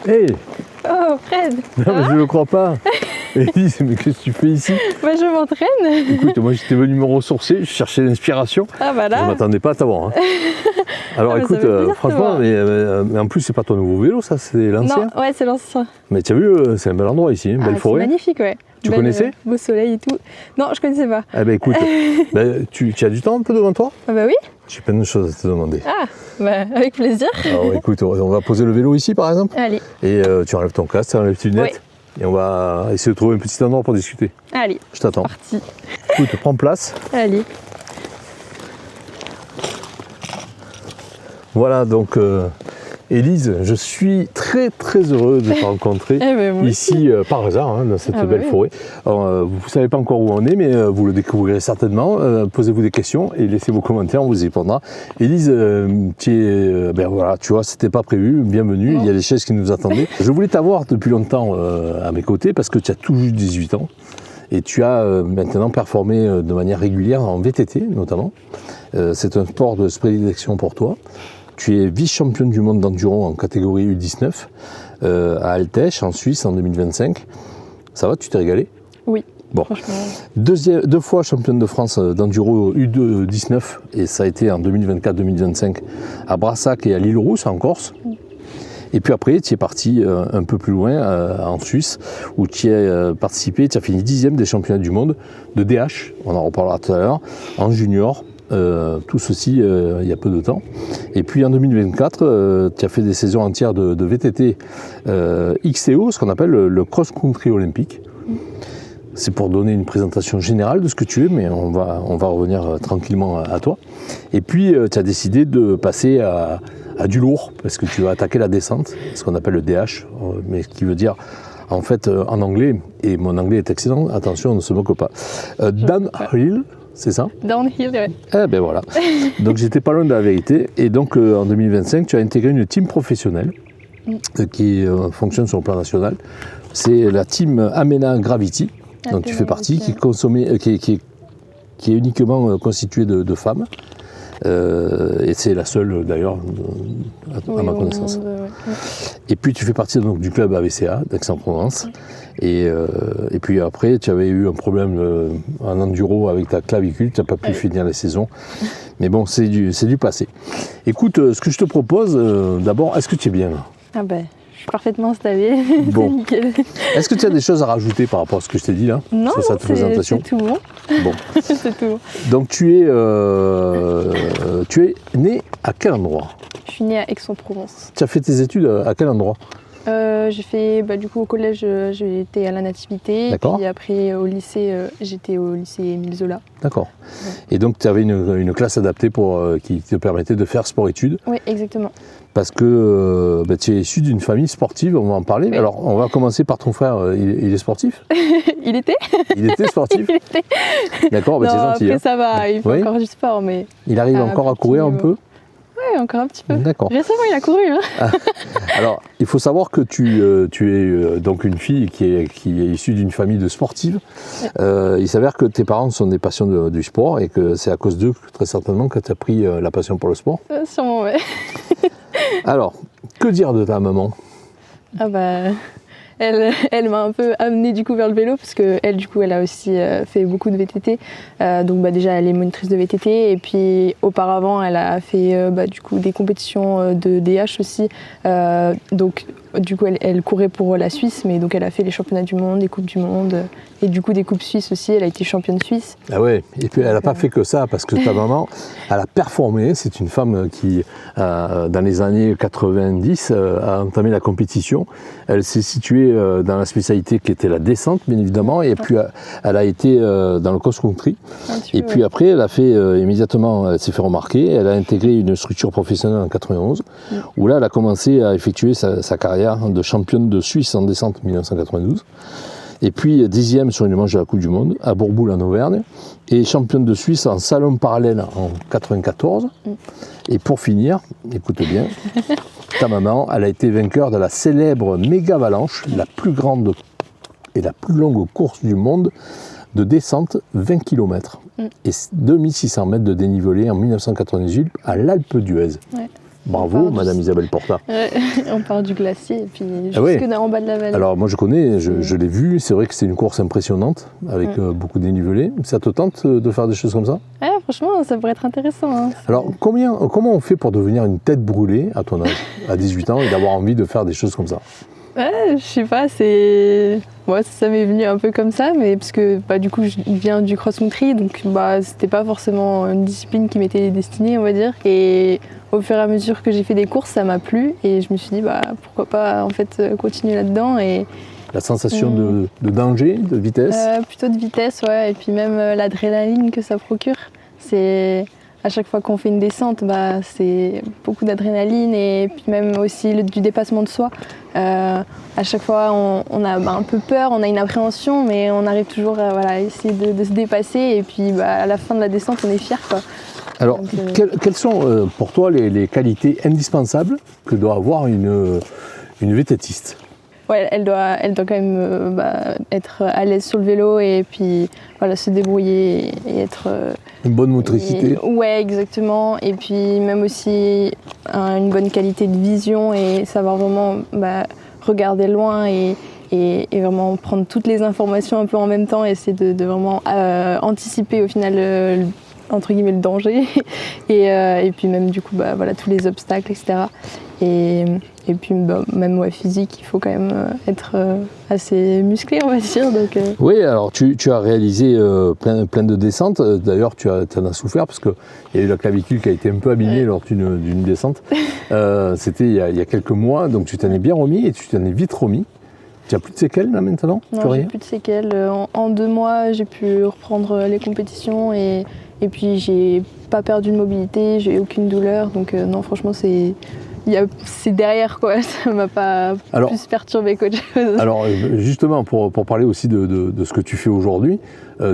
Hey! Oh, Fred! Non, mais je ne le crois pas. Élise, mais qu'est-ce que tu fais ici? Bah, je m'entraîne. Écoute, moi j'étais venu me ressourcer, je cherchais l'inspiration. Ah, bah Je ne là. m'attendais pas à t'avoir. Hein. Alors Ah, mais ça écoute, fait plaisir de te franchement, voir. mais en plus, c'est pas ton nouveau vélo, ça, c'est l'ancien. Non, ouais, c'est l'ancien. Mais tu as vu, c'est un bel endroit ici, une belle C'est forêt. magnifique, ouais. Tu connaissais beau soleil et tout. Non, je connaissais pas. Eh ben écoute, tu as du temps un peu devant toi? Ah, bah oui. J'ai plein de choses à te demander. Ah, bah, avec plaisir. Alors écoute, on va poser le vélo ici par exemple. Allez, Et tu enlèves ton casque, tu enlèves tes lunettes. Et on va essayer de trouver un petit endroit pour discuter. allez, Je t'attends. parti. Écoute, prends place. Allez. Voilà donc Élise, je suis très très heureux de te rencontrer Eh ben, moi ici par hasard hein, dans cette Ah bah belle oui. forêt. Alors, vous ne savez pas encore où on est, mais vous le découvrirez certainement. Posez-vous des questions et laissez vos commentaires, on vous y répondra. Élise, ben voilà, tu vois, c'était pas prévu. Bienvenue, Non. il y a des chaises qui nous attendaient. Je voulais t'avoir depuis longtemps à mes côtés parce que tu as tout juste 18 ans. Et tu as maintenant performé de manière régulière en VTT notamment. C'est un sport de prédilection pour toi. Tu es vice-championne du monde d'enduro en catégorie U19 à Altèche en Suisse en 2025. Ça va, tu t'es régalé? Oui, Bon. franchement. Deux fois championne de France d'enduro U19 et ça a été en 2024-2025 à Brassac et à l'Île-Rousse en Corse. Et puis après, tu es parti un peu plus loin en Suisse où tu as participé, tu as fini 10e des championnats du monde de DH, on en reparlera tout à l'heure, en junior. Tout ceci il y a peu de temps. Et puis en 2024, tu as fait des saisons entières de VTT XCO, ce qu'on appelle le cross-country olympique. C'est pour donner une présentation générale de ce que tu es, mais on va revenir tranquillement à toi. Et puis tu as décidé de passer à du lourd, parce que tu vas attaquer la descente, ce qu'on appelle le DH, mais ce qui veut dire en fait en anglais, et mon anglais est excellent, attention, on ne se moque pas, downhill. C'est ça? Downhill, ouais. Eh ben voilà. Donc j'étais pas loin de la vérité. Et donc en 2025, tu as intégré une team professionnelle qui fonctionne sur le plan national. C'est la team Amena Gravity. Donc tu fais partie, qui est uniquement constituée de femmes. Et c'est la seule d'ailleurs à ma connaissance. Ouais. Et puis tu fais partie donc, du club AVCA d'Aix-en-Provence. Et puis après, tu avais eu un problème en enduro avec ta clavicule, tu n'as pas pu finir la saison. Mais bon, c'est du passé. Écoute, ce que je te propose, d'abord, est-ce que tu es bien là? Ah ben, je suis parfaitement installée. Bon. C'est nickel. Est-ce que tu as des choses à rajouter par rapport à ce que je t'ai dit là? Non, sur cette présentation? c'est tout bon. Bon. C'est tout bon. Donc tu es né à quel endroit? Je suis née à Aix-en-Provence. Tu as fait tes études à quel endroit? J'ai fait, du coup, au collège, j'étais à la Nativité. D'accord. Puis après, au lycée, j'étais au lycée Émile Zola. D'accord. Et donc tu avais une classe adaptée qui te permettait de faire sport-études? Oui, exactement. Parce que tu es issu d'une famille sportive, on va en parler. Oui. Alors on va commencer par ton frère, il est sportif? Il était. Il était sportif? Il était. D'accord, Non, c'est gentil. après Hein. ça va, il fait Oui. encore du sport, mais... Il arrive encore à petit courir un niveau. peu? Oui, encore un petit peu. D'accord. Récemment, il a couru. Hein. Alors, il faut savoir que tu es donc une fille qui est issue d'une famille de sportives. Il s'avère que tes parents sont des passionnés du sport et que c'est à cause d'eux, très certainement, que tu as pris la passion pour le sport. Sûrement, ouais. Alors, que dire de ta maman? Ah bah... Elle m'a un peu amenée du coup vers le vélo parce que elle du coup elle a aussi fait beaucoup de VTT, donc déjà elle est monitrice de VTT et puis auparavant elle a fait du coup des compétitions de DH aussi, donc du coup elle courait pour la Suisse, mais donc elle a fait les championnats du monde, des coupes du monde et du coup des coupes suisses aussi, elle a été championne suisse. Ah ouais, et puis elle n'a pas fait que ça, parce que ta maman, elle a performé, c'est une femme qui, dans les années 90, a entamé la compétition. Elle s'est située dans la spécialité qui était la descente, bien évidemment, et puis elle a été dans le cross-country. Et puis après, elle a fait immédiatement, elle s'est fait remarquer, elle a intégré une structure professionnelle en 91, où là, elle a commencé à effectuer sa carrière de championne de Suisse en descente en 1992. Et puis 10e sur une manche de la Coupe du Monde à Bourboule en Auvergne, et championne de Suisse en slalom parallèle en 94. Et pour finir, écoute bien, ta maman, elle a été vainqueur de la célèbre Méga Avalanche, la plus grande et la plus longue course du monde de descente, 20 km et 2600 mètres de dénivelé en 1998 à l'Alpe d'Huez. Ouais. Bravo, Madame Isabelle Porta. Ouais, on part du glacier et puis Ah ouais. jusque en bas de la vallée. Alors moi je connais, je l'ai vu, c'est vrai que c'est une course impressionnante avec beaucoup de dénivelé. Ça te tente de faire des choses comme ça? Ouais, franchement, ça pourrait être intéressant. Hein. Alors comment on fait pour devenir une tête brûlée à ton âge, à 18 ans, et d'avoir envie de faire des choses comme ça? Ouais, je sais pas, c'est... Moi, ça m'est venu un peu comme ça, mais parce que du coup, je viens du cross-country, donc c'était pas forcément une discipline qui m'était destinée, on va dire. Et au fur et à mesure que j'ai fait des courses, ça m'a plu, et je me suis dit, pourquoi pas en fait continuer là-dedans. Et La sensation de danger, de vitesse? Plutôt de vitesse, ouais, et puis même l'adrénaline que ça procure. C'est... À chaque fois qu'on fait une descente, c'est beaucoup d'adrénaline et puis même aussi du dépassement de soi. À chaque fois, on a un peu peur, on a une appréhension, mais on arrive toujours à essayer de se dépasser. Et puis à la fin de la descente, on est fiers, quoi. Alors, quelles sont pour toi les qualités indispensables que doit avoir une vététiste? Ouais, elle doit quand même être à l'aise sur le vélo et puis se débrouiller et être... Une bonne motricité. Ouais, exactement. Et puis même aussi une bonne qualité de vision et savoir vraiment regarder loin et vraiment prendre toutes les informations un peu en même temps et essayer de vraiment anticiper au final entre guillemets le danger et puis même du coup tous les obstacles, etc. Et puis même physique, il faut quand même être assez musclé, on va dire. Donc, Oui, alors tu as réalisé plein de descentes. D'ailleurs, tu en as souffert parce qu'il y a eu la clavicule qui a été un peu abîmée lors d'une descente. C'était il y a quelques mois, donc tu t'en es bien remis et tu t'en es vite remis. Tu n'as plus de séquelles là maintenant? Non, j'ai plus de séquelles. En 2 mois, j'ai pu reprendre les compétitions et puis j'ai pas perdu de mobilité, j'ai aucune douleur. Donc non, franchement, c'est derrière, quoi. Ça m'a pas plus perturbé qu'autre chose. Alors justement, pour parler aussi de ce que tu fais aujourd'hui,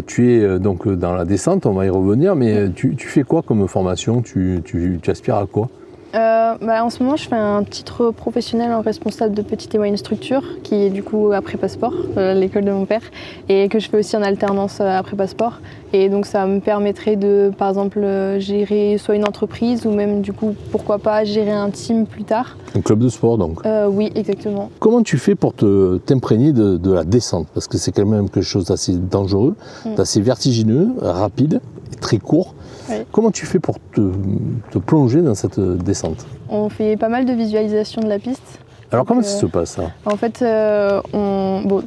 tu es donc dans la descente, on va y revenir, mais tu fais quoi comme formation? Tu aspires à quoi? En ce moment, je fais un titre professionnel en responsable de petite et moyenne structure, qui est du coup après Passeport, l'école de mon père, et que je fais aussi en alternance après Passeport. Et donc ça me permettrait de, par exemple, gérer soit une entreprise ou même du coup, pourquoi pas, gérer un team plus tard. Un club de sport donc? Oui, exactement. Comment tu fais pour t'imprégner de la descente? Parce que c'est quand même quelque chose d'assez dangereux, d'assez vertigineux, rapide, et très court. Oui. Comment tu fais pour te plonger dans cette descente? On fait pas mal de visualisation de la piste. Alors comment ça se passe ça? En fait,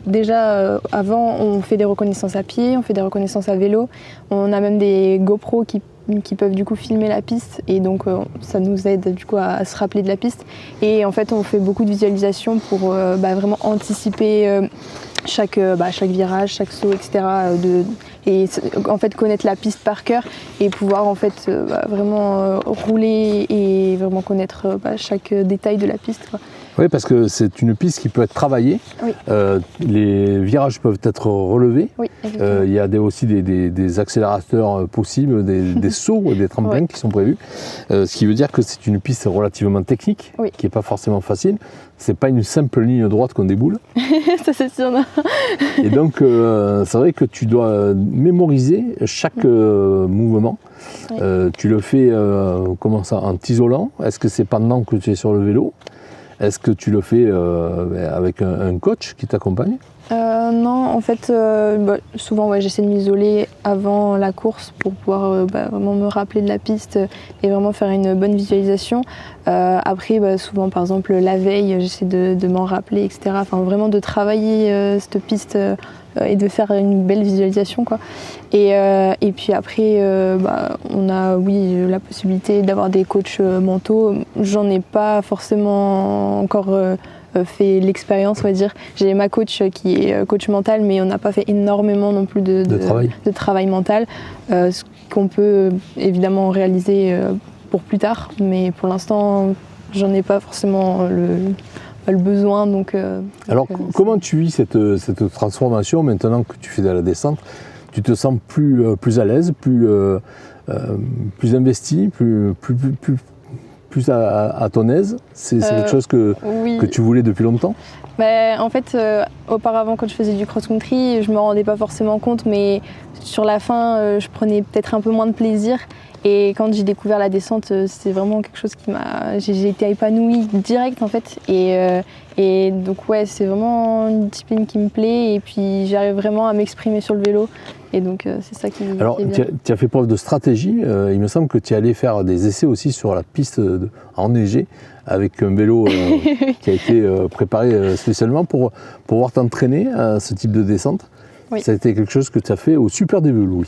déjà avant on fait des reconnaissances à pied, on fait des reconnaissances à vélo, on a même des GoPro qui peuvent du coup filmer la piste et donc ça nous aide du coup à se rappeler de la piste. Et en fait on fait beaucoup de visualisation pour vraiment anticiper chaque virage, chaque saut, etc. Et en fait connaître la piste par cœur et pouvoir en fait vraiment rouler et vraiment connaître chaque détail de la piste, quoi. Oui, parce que c'est une piste qui peut être travaillée. Oui. Les virages peuvent être relevés. Oui, exactement. Il y a aussi des accélérateurs possibles, des sauts, des tremplins qui sont prévus. Ce qui veut dire que c'est une piste relativement technique, qui n'est pas forcément facile. C'est pas une simple ligne droite qu'on déboule. Ça c'est sûr, non. Et donc c'est vrai que tu dois mémoriser chaque mouvement. Oui. Tu le fais comment ça, en t'isolant? Est-ce que c'est pendant que tu es sur le vélo? Est-ce que tu le fais avec un coach qui t'accompagne? Non, en fait, souvent j'essaie de m'isoler avant la course pour pouvoir vraiment me rappeler de la piste et vraiment faire une bonne visualisation. Après, souvent, par exemple, la veille, j'essaie de m'en rappeler, etc. Enfin, vraiment de travailler cette piste et de faire une belle visualisation, quoi. Et puis après, on a, la possibilité d'avoir des coachs mentaux. J'en ai pas forcément encore fait l'expérience, on va dire. J'ai ma coach qui est coach mental, mais on n'a pas fait énormément non plus de travail mental, ce qu'on peut évidemment réaliser pour plus tard, mais pour l'instant, j'en ai pas forcément le besoin. Alors, comment tu vis cette transformation maintenant que tu fais de la descente? Tu te sens plus à l'aise, plus investi, plus à ton aise? C'est quelque chose que tu voulais depuis longtemps? En fait, auparavant, quand je faisais du cross-country, je me rendais pas forcément compte, mais sur la fin, je prenais peut-être un peu moins de plaisir. Et quand j'ai découvert la descente, c'est vraiment quelque chose qui m'a... J'ai été épanouie direct en fait. Et donc ouais, c'est vraiment une discipline qui me plaît et puis j'arrive vraiment à m'exprimer sur le vélo. Et donc c'est ça qui Alors, qui est bien. tu as fait preuve de stratégie. Il me semble que tu es allé faire des essais aussi sur la piste enneigée avec un vélo qui a été préparé spécialement pour pouvoir t'entraîner à ce type de descente. Oui. Ça a été quelque chose que tu as fait au Super Dévoluy.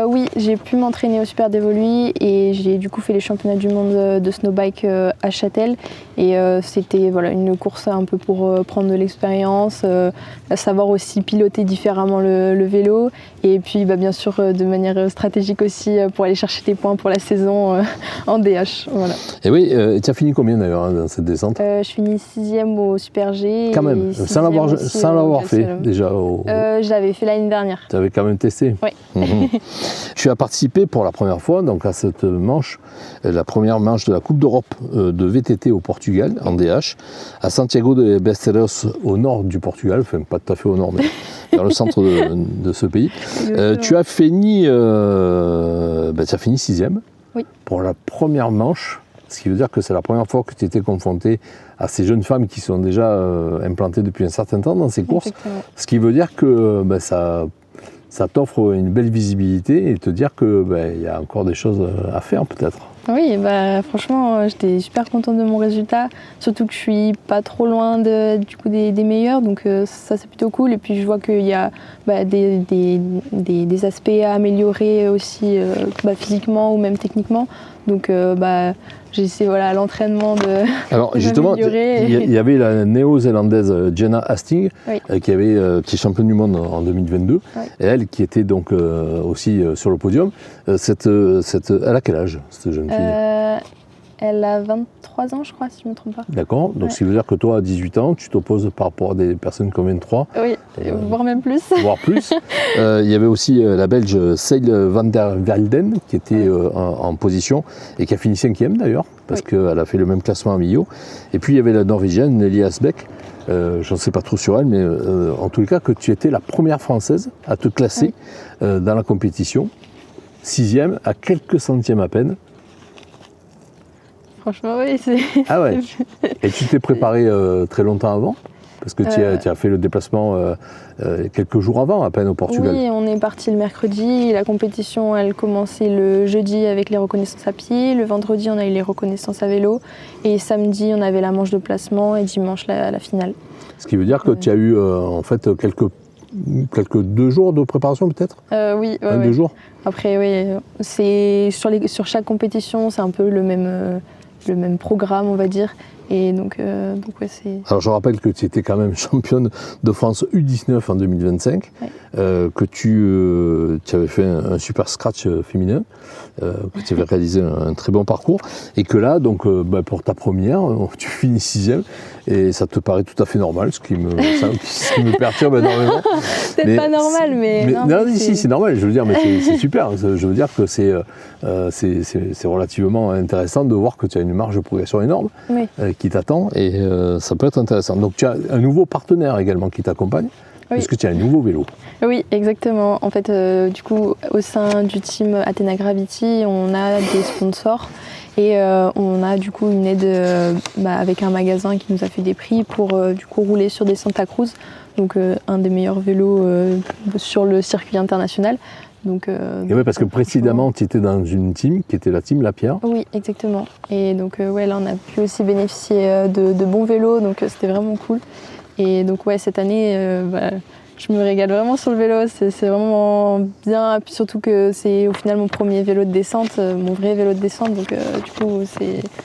Oui, j'ai pu m'entraîner au Super Dévoluy et j'ai du coup fait les championnats du monde de snowbike à Châtel. Et c'était voilà, une course un peu pour prendre de l'expérience, savoir aussi piloter différemment le vélo. Et puis bien sûr de manière stratégique aussi pour aller chercher des points pour la saison en DH. Voilà. Et oui, tu as fini combien d'ailleurs dans cette descente? Je finis 6e au Super G. Quand même, sans l'avoir fait déjà. Je l'avais fait l'année dernière. Tu avais quand même testé. Oui. Tu as participé pour la première fois donc à cette manche, la première manche de la Coupe d'Europe de VTT au Portugal, en DH, à Santiago de Besteros, au nord du Portugal, enfin pas tout à fait au nord, mais dans le centre de ce pays. Tu as fini 6e oui. pour la première manche, ce qui veut dire que c'est la première fois que tu étais confronté à ces jeunes femmes qui sont déjà implantées depuis un certain temps dans ces courses. Exactement. Ce qui veut dire que ça t'offre une belle visibilité et te dire que y a encore des choses à faire peut-être. Oui, franchement, j'étais super contente de mon résultat, surtout que je suis pas trop loin des meilleurs, donc ça c'est plutôt cool. Et puis je vois qu'il y a des aspects à améliorer aussi physiquement ou même techniquement. Donc j'ai essayé l'entraînement de Alors justement, il y avait la néo-zélandaise Jenna Hastings oui. qui est championne du monde en 2022, oui. et elle qui était donc aussi sur le podium. Elle a quel âge cette jeune fille? Elle a 23 ans je crois, si je ne me trompe pas. D'accord, donc ce qui veut dire que toi à 18 ans, tu t'opposes par rapport à des personnes qui ont 23. Oui, voire même plus. Voire plus. Il y avait aussi la Belge Seil van der Velden qui était en position et qui a fini 5e d'ailleurs, parce qu'elle a fait le même classement à Millau. Et puis il y avait la Norvégienne Nelly Asbeck, je ne sais pas trop sur elle, mais en tout cas que tu étais la première Française à te classer dans la compétition, 6e à quelques centièmes à peine. Franchement, oui, c'est... Ah ouais. Et tu t'es préparé très longtemps avant? Parce que tu as fait le déplacement quelques jours avant, à peine au Portugal. Oui, on est parti le mercredi. La compétition, elle commençait le jeudi avec les reconnaissances à pied. Le vendredi, on a eu les reconnaissances à vélo. Et samedi, on avait la manche de placement et dimanche, la finale. Ce qui veut dire que tu as eu en fait quelques 2 jours de préparation peut-être? Oui. 2 jours. Après, oui, c'est sur chaque compétition, c'est un peu le même programme, on va dire. Et donc ouais, c'est... Alors je rappelle que tu étais quand même championne de France U19 en 2025, que tu avais fait un super scratch féminin, que tu avais réalisé un très bon parcours, et que là, donc, pour ta première, tu finis 6e, et ça te paraît tout à fait normal, ce qui me perturbe énormément. C'est pas normal, mais... Non, si, c'est normal, je veux dire, mais c'est super. Je veux dire que c'est relativement intéressant de voir que tu as une marge de progression énorme. Oui. Qui t'attend, et ça peut être intéressant. Donc tu as un nouveau partenaire également qui t'accompagne, puisque tu as un nouveau vélo. Oui, exactement. En fait, du coup, au sein du team Athena Gravity, on a des sponsors et on a du coup une aide avec un magasin qui nous a fait des prix pour du coup rouler sur des Santa Cruz, donc un des meilleurs vélos sur le circuit international. Donc, et oui, parce que précédemment, tu étais dans une team qui était la team La Pierre. Oui, exactement. Et donc, là, on a pu aussi bénéficier de bons vélos, donc c'était vraiment cool. Et donc, cette année, je me régale vraiment sur le vélo, c'est vraiment bien. Et puis surtout que c'est au final mon premier vélo de descente, mon vrai vélo de descente, donc du coup,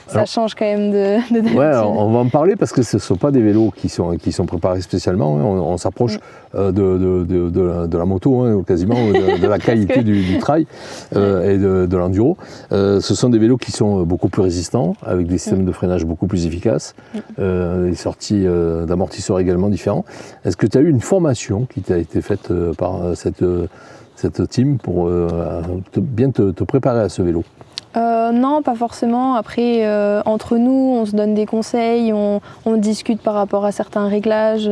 ça change quand même de d'habitude. Ouais, on va en parler parce que ce ne sont pas des vélos qui sont préparés spécialement. On s'approche de la moto, quasiment, de la qualité du trail et de l'enduro. Ce sont des vélos qui sont beaucoup plus résistants, avec des systèmes de freinage beaucoup plus efficaces, des sorties d'amortisseurs également différents. Est-ce que tu as eu une formation qui t'a été faite par cette team pour bien te préparer à ce vélo? Non, pas forcément. Après, entre nous, on se donne des conseils, on discute par rapport à certains réglages.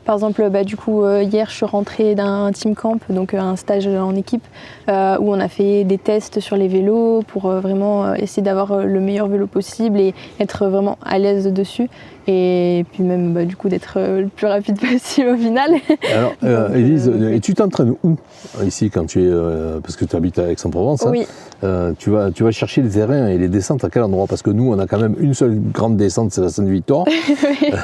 Par exemple, du coup, hier, je suis rentrée d'un team camp, donc un stage en équipe, où on a fait des tests sur les vélos pour vraiment essayer d'avoir le meilleur vélo possible et être vraiment à l'aise dessus. Et puis même, du coup, d'être le plus rapide possible au final. Alors, Élise, et tu t'entraînes où ici quand tu es, parce que tu habites à Aix-en-Provence, Oui. tu vas chercher les terrains et les descentes à quel endroit? Parce que nous, on a quand même une seule grande descente, c'est la Sainte-Victoire,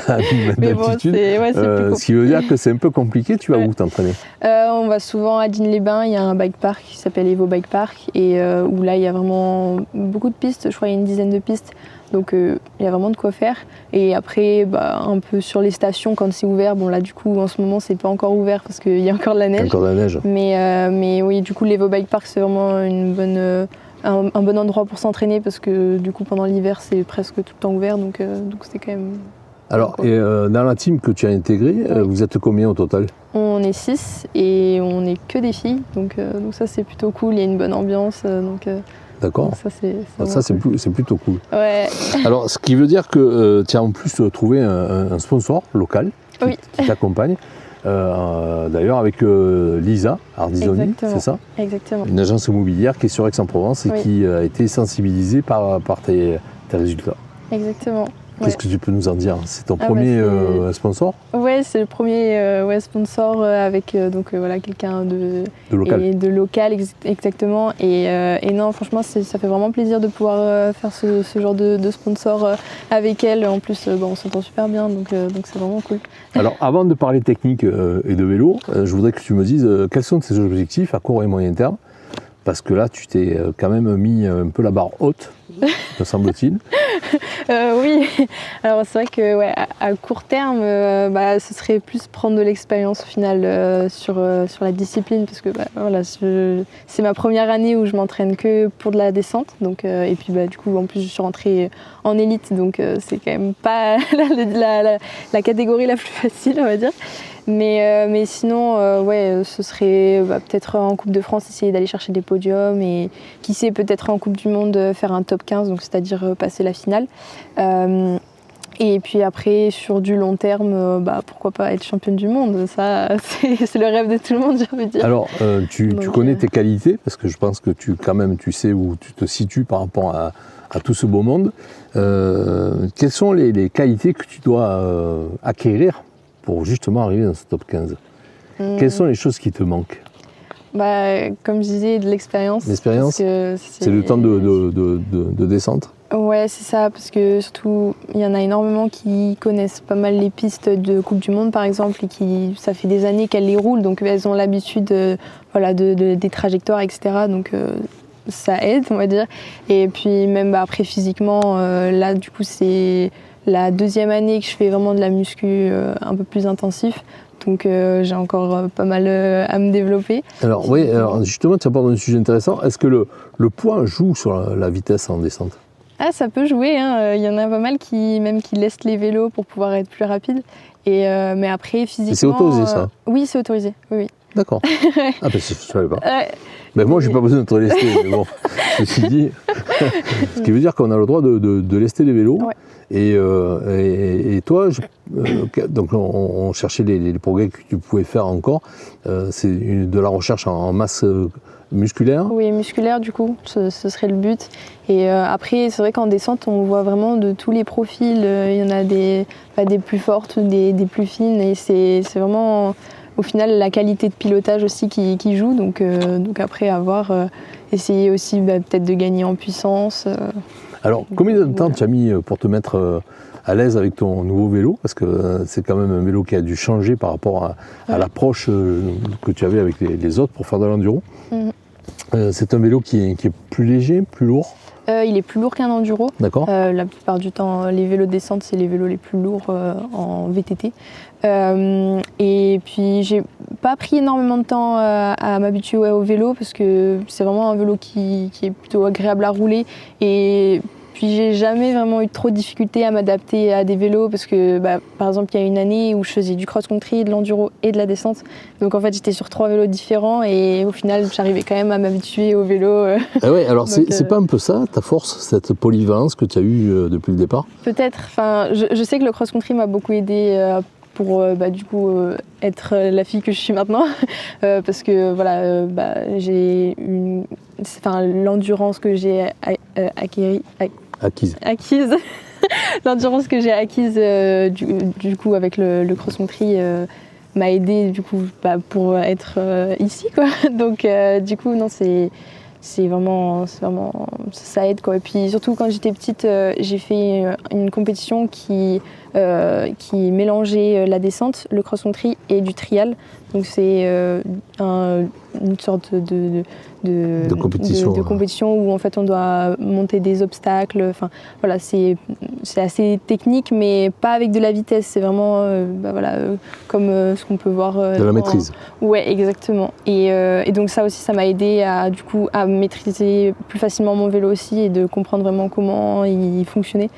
à 1000 mètres Mais bon, d'altitude. c'est plus compliqué. Ce qui veut dire que c'est un peu compliqué. Tu vas où t'entraîner? On va souvent à Digne-les-Bains, il y a un bike park qui s'appelle Evo Bike Park et où là il y a vraiment beaucoup de pistes, je crois qu'il y a une dizaine de pistes, donc il y a vraiment de quoi faire. Et après un peu sur les stations quand c'est ouvert, bon là du coup en ce moment c'est pas encore ouvert parce qu'il y a encore de la neige. Encore de la neige. Mais oui, du coup l'Evo Bike Park c'est vraiment un bon endroit pour s'entraîner parce que du coup pendant l'hiver c'est presque tout le temps ouvert, donc c'est quand même... Alors, et dans la team que tu as intégrée, vous êtes combien au total? On est 6 et on n'est que des filles, donc ça c'est plutôt cool, il y a une bonne ambiance. D'accord. Ça c'est plutôt cool. Ouais. Alors, ce qui veut dire que tu as en plus trouvé un sponsor local qui t'accompagne. D'ailleurs avec Lisa Ardisoni, c'est ça? Exactement. Une agence immobilière qui est sur Aix-en-Provence et qui a été sensibilisée par tes résultats. Exactement. Qu'est-ce que tu peux nous en dire? C'est ton premier sponsor? Ouais, c'est le premier sponsor avec quelqu'un de local. Et de local, exactement. Et non, franchement, ça fait vraiment plaisir de pouvoir faire ce genre de sponsor avec elle. En plus, on s'entend super bien, donc c'est vraiment cool. Alors, avant de parler technique et de vélo, je voudrais que tu me dises quels sont tes objectifs à court et moyen terme. Parce que là, tu t'es quand même mis un peu la barre haute, me semble-t-il. Oui, alors c'est vrai que à court terme, ce serait plus prendre de l'expérience au final sur la discipline, parce que c'est ma première année où je m'entraîne que pour de la descente, donc, et puis du coup en plus je suis rentrée en élite, donc c'est quand même pas la catégorie la plus facile, on va dire. Mais sinon, ce serait peut-être en Coupe de France essayer d'aller chercher des podiums et qui sait peut-être en Coupe du Monde faire un top 15, donc c'est-à-dire passer la finale. Et puis après, sur du long terme, pourquoi pas être championne du monde? Ça, c'est le rêve de tout le monde, j'ai envie de dire. Alors, tu connais tes qualités, parce que je pense que tu sais où tu te situes par rapport à tout ce beau monde. Quelles sont les qualités que tu dois acquérir pour justement arriver dans ce top 15? Quelles sont les choses qui te manquent? Comme je disais, de l'expérience. L'expérience, c'est le temps de descente? Ouais, c'est ça, parce que surtout, il y en a énormément qui connaissent pas mal les pistes de Coupe du Monde, par exemple, et ça fait des années qu'elles les roulent, donc elles ont l'habitude des trajectoires, etc. Donc ça aide, on va dire. Et puis même après, physiquement, là, du coup, c'est la deuxième année que je fais vraiment de la muscu un peu plus intensif. Donc j'ai encore pas mal à me développer. Alors justement, tu abordes un sujet intéressant. Est-ce que le poids joue sur la vitesse en descente? Ah, ça peut jouer, hein. Il y en a pas mal qui laissent les vélos pour pouvoir être plus rapides. Mais après, physiquement... Et c'est autorisé ça? Oui, c'est autorisé, oui. D'accord. Ah ben je ne savais pas. Moi, je n'ai pas besoin de te lester, mais bon, je me suis dit... Ce qui veut dire qu'on a le droit de lester les vélos. Ouais. Et toi, donc on cherchait les progrès que tu pouvais faire encore. C'est de la recherche en masse musculaire? Oui, musculaire du coup, ce serait le but. Et après, c'est vrai qu'en descente, on voit vraiment de tous les profils. Il y en a des plus fortes, des plus fines. Et c'est vraiment, au final, la qualité de pilotage aussi qui joue. Donc après, essayer aussi peut-être de gagner en puissance. Alors, combien de temps tu as mis pour te mettre à l'aise avec ton nouveau vélo? Parce que c'est quand même un vélo qui a dû changer par rapport à l'approche que tu avais avec les autres pour faire de l'enduro. C'est un vélo qui est plus léger, plus lourd? Il est plus lourd qu'un enduro. D'accord. La plupart du temps, les vélos descente, c'est les vélos les plus lourds en VTT. Et puis, j'ai pas pris énormément de temps à m'habituer au vélo parce que c'est vraiment un vélo qui est plutôt agréable à rouler. Et Puis j'ai jamais vraiment eu trop de difficultés à m'adapter à des vélos parce que par exemple il y a une année où je faisais du cross-country, de l'enduro et de la descente. Donc en fait j'étais sur 3 vélos différents et au final j'arrivais quand même à m'habituer au vélo. Ah ouais, alors Donc, c'est pas un peu ça ta force, cette polyvalence que tu as eue depuis le départ? Peut-être, enfin je sais que le cross-country m'a beaucoup aidé pour du coup être la fille que je suis maintenant parce que voilà j'ai l'endurance que j'ai acquise l'endurance que j'ai acquise du coup avec le cross-country m'a aidé du coup pour être ici quoi. Donc du coup non c'est vraiment ça aide quoi. Et puis surtout quand j'étais petite j'ai fait une compétition qui mélangeait la descente, le cross-country et du trial. Donc c'est une sorte de compétition où en fait on doit monter des obstacles. Enfin voilà, c'est assez technique mais pas avec de la vitesse. C'est vraiment comme ce qu'on peut voir. De la maîtrise. Ouais, exactement. Et donc ça aussi, ça m'a aidé à maîtriser plus facilement mon vélo aussi et de comprendre vraiment comment il fonctionnait.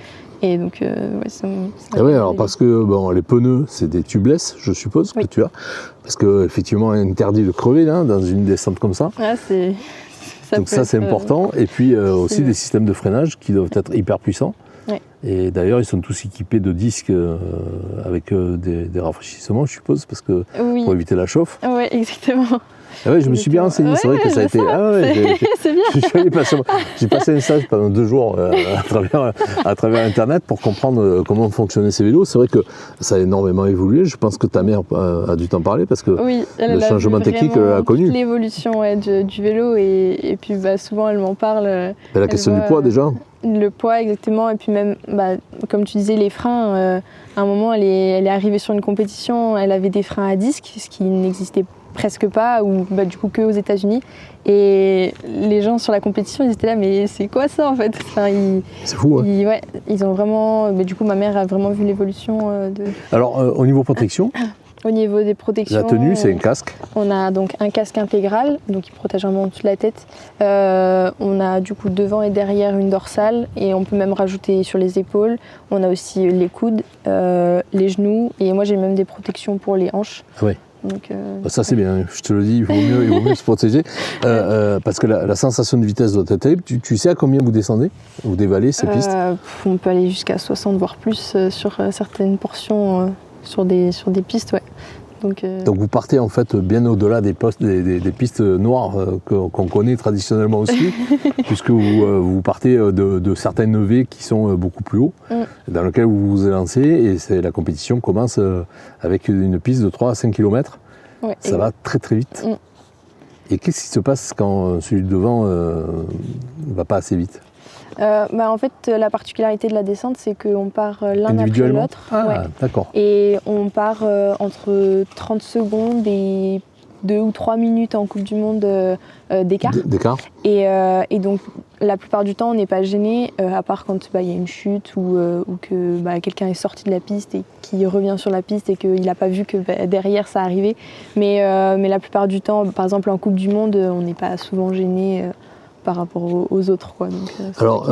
Et donc, alors parce que les pneus, c'est des tubeless, je suppose, que tu as. Parce qu'effectivement, interdit de crever là, dans une descente comme ça. Ah, donc ça, c'est important. Et puis aussi des systèmes de freinage qui doivent être hyper puissants. Ouais. Et d'ailleurs, ils sont tous équipés de disques avec des rafraîchissements, je suppose, parce que pour éviter la chauffe. Oui, exactement. Ah ouais, je me suis bien renseigné, c'est vrai que ça a été. C'est bien. J'ai passé un stage pendant 2 jours à travers Internet pour comprendre comment fonctionnaient ces vélos. C'est vrai que ça a énormément évolué. Je pense que ta mère a dû t'en parler parce que le changement technique, elle a connu. L'évolution du vélo et puis souvent elle m'en parle. La question du poids déjà. Le poids exactement et puis même comme tu disais les freins. À un moment elle est arrivée sur une compétition, elle avait des freins à disque, ce qui n'existait presque pas ou du coup que aux États-Unis et les gens sur la compétition ils étaient là mais c'est quoi ça en fait c'est fou hein. Ils ont vraiment du coup ma mère a vraiment vu l'évolution Alors au niveau protection. Au niveau des protections, la tenue, c'est un casque. On a donc un casque intégral, donc il protège vraiment toute la tête. On a du coup devant et derrière une dorsale et on peut même rajouter sur les épaules. On a aussi les coudes, les genoux et moi j'ai même des protections pour les hanches. Oui. Donc, ça c'est bien, je te le dis, il vaut mieux se protéger parce que la sensation de vitesse doit être terrible. Tu sais à combien vous descendez, vous dévalez ces pistes? On peut aller jusqu'à 60 voire plus sur certaines portions. Sur des pistes, ouais. Donc vous partez en fait bien au-delà des pistes noires qu'on connaît traditionnellement aussi, puisque vous partez de certains neveux qui sont beaucoup plus hauts, dans lesquels vous vous élancez, et la compétition commence avec une piste de 3 à 5 km. Ouais, ça va très très vite. Et qu'est-ce qui se passe quand celui de devant ne va pas assez vite? En fait, la particularité de la descente, c'est qu'on part l'un après l'autre. Ah, d'accord. Et on part entre 30 secondes et 2 ou 3 minutes en Coupe du Monde d'écart. Et donc, la plupart du temps, on n'est pas gêné, à part quand y a une chute ou que quelqu'un est sorti de la piste et qui revient sur la piste et qu'il n'a pas vu que derrière ça arrivait. Mais la plupart du temps, par exemple en Coupe du Monde, on n'est pas souvent gêné. Par rapport aux autres. Quoi. Donc, alors,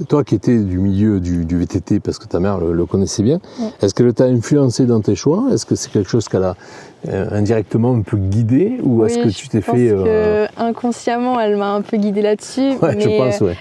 toi qui étais du milieu du VTT, parce que ta mère le connaissait bien, est-ce qu'elle t'a influencé dans tes choix? Est-ce que c'est quelque chose qu'elle a indirectement un peu guidé? Ou est-ce que tu t'es fait... inconsciemment, elle m'a un peu guidée là-dessus. Ouais, mais, je pense, ouais.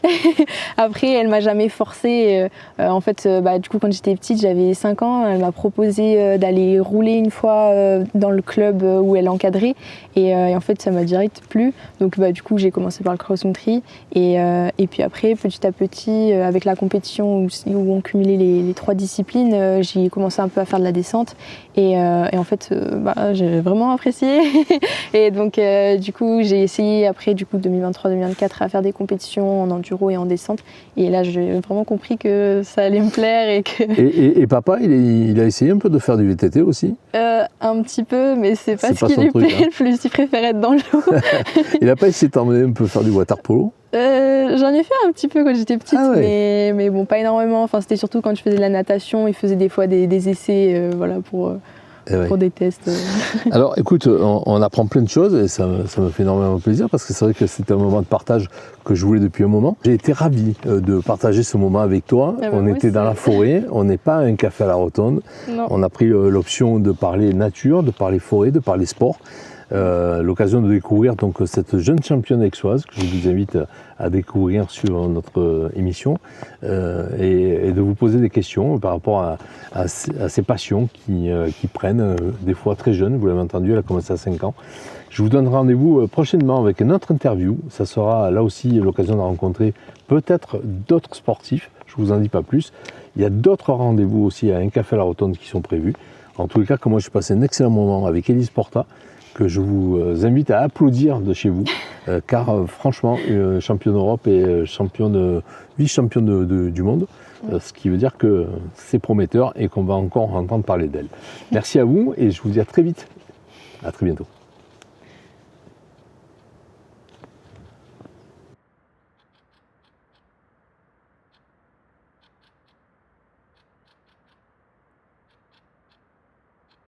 Après, elle m'a jamais forcée. En fait, du coup, quand j'étais petite, j'avais 5 ans, elle m'a proposé d'aller rouler une fois dans le club où elle encadrait. Et en fait, ça m'a direct plu. Donc, du coup, j'ai commencé par le cross-country. Et puis après, petit à petit, avec la compétition où on cumulait les 3 disciplines, j'ai commencé un peu à faire de la descente. Et en fait, j'ai vraiment apprécié. Et donc, du coup, j'ai essayé après, du coup, 2023-2024, à faire des compétitions en enduro et en descente. Et là, j'ai vraiment compris que ça allait me plaire. Et papa, il a essayé un peu de faire du VTT aussi? Un petit peu, mais c'est pas ce qui lui plaît le plus. Il préfère être dans l'eau. Il n'a pas essayé de t'emmener un peu faire du water polo? J'en ai fait un petit peu quand j'étais petite, mais bon, pas énormément. Enfin, c'était surtout quand je faisais de la natation. Il faisait des fois des essais, voilà, ouais. pour des tests. Alors écoute, on apprend plein de choses et ça me fait énormément plaisir parce que c'est vrai que c'était un moment de partage que je voulais depuis un moment. J'ai été ravi de partager ce moment avec toi. Ah bah on moi était aussi. dans la forêt, on n'est pas à un café à la rotonde. Non. On a pris l'option de parler nature, de parler forêt, de parler sport. L'occasion de découvrir donc cette jeune championne aixoise que je vous invite à découvrir sur notre émission et de vous poser des questions par rapport à ces passions qui prennent des fois très jeunes. Vous l'avez entendu, elle a commencé à 5 ans. Je vous donne rendez-vous prochainement avec une autre interview. Ça sera là aussi l'occasion de rencontrer peut-être d'autres sportifs. Je ne vous en dis pas plus. Il y a d'autres rendez-vous aussi à un café à la rotonde qui sont prévus. En tous les cas, moi j'ai passé un excellent moment avec Élise Porta, que je vous invite à applaudir de chez vous, car franchement, championne d'Europe et vice-championne du monde, ce qui veut dire que c'est prometteur et qu'on va encore entendre parler d'elle. Merci à vous et je vous dis à très vite. À très bientôt.